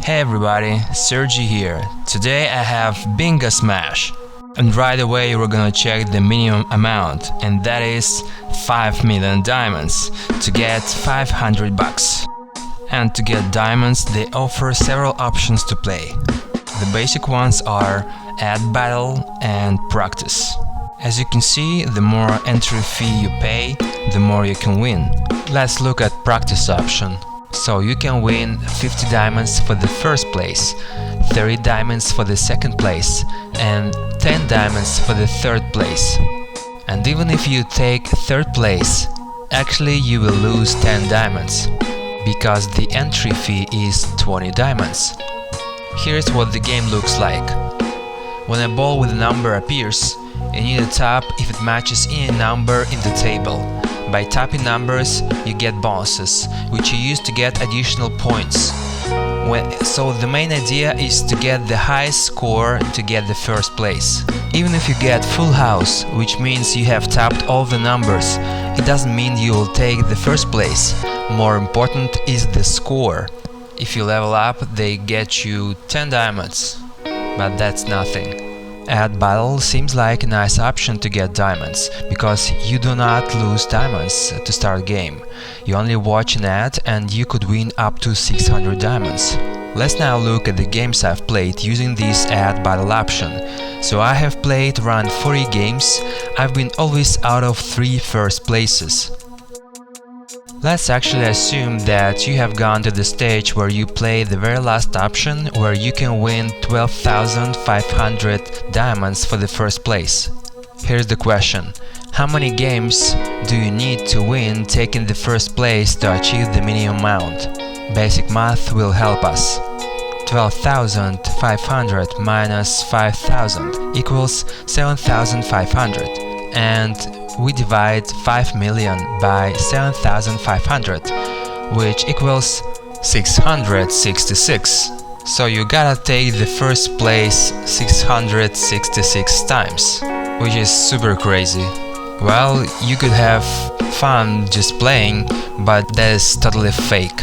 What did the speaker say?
Hey everybody, Sergi here. Today I have Bingo Smash. And right away we're gonna check the minimum amount, and that is 5 million diamonds to get 500 bucks. And to get diamonds they offer several options to play. The basic ones are Add Battle and Practice. As you can see, the more entry fee you pay, the more you can win. Let's look at Practice option. So you can win 50 diamonds for the first place, 30 diamonds for the second place, and 10 diamonds for the third place. And even if you take third place, actually you will lose 10 diamonds, because the entry fee is 20 diamonds. Here's what the game looks like. When a ball with a number appears, you need to tap if it matches any number in the table. By tapping numbers, you get bonuses, which you use to get additional points. So the main idea is to get the highest score to get the first place. Even if you get full house, which means you have tapped all the numbers, it doesn't mean you will take the first place. More important is the score. If you level up, they get you 10 diamonds. But that's nothing. Add Battle seems like a nice option to get diamonds, because you do not lose diamonds to start game. You only watch an ad and you could win up to 600 diamonds. Let's now look at the games I've played using this Add Battle option. So I have played around 40 games. I've been always out of 3 first places. Let's actually assume that you have gone to the stage where you play the very last option, where you can win 12,500 diamonds for the first place. Here's the question: how many games do you need to win taking the first place to achieve the minimum amount? Basic math will help us. 12,500 minus 5,000 equals 7,500, and we divide 5 million by 7,500, which equals 666. So you gotta take the first place 666 times, which is super crazy. Well, you could have fun just playing, but that is totally fake.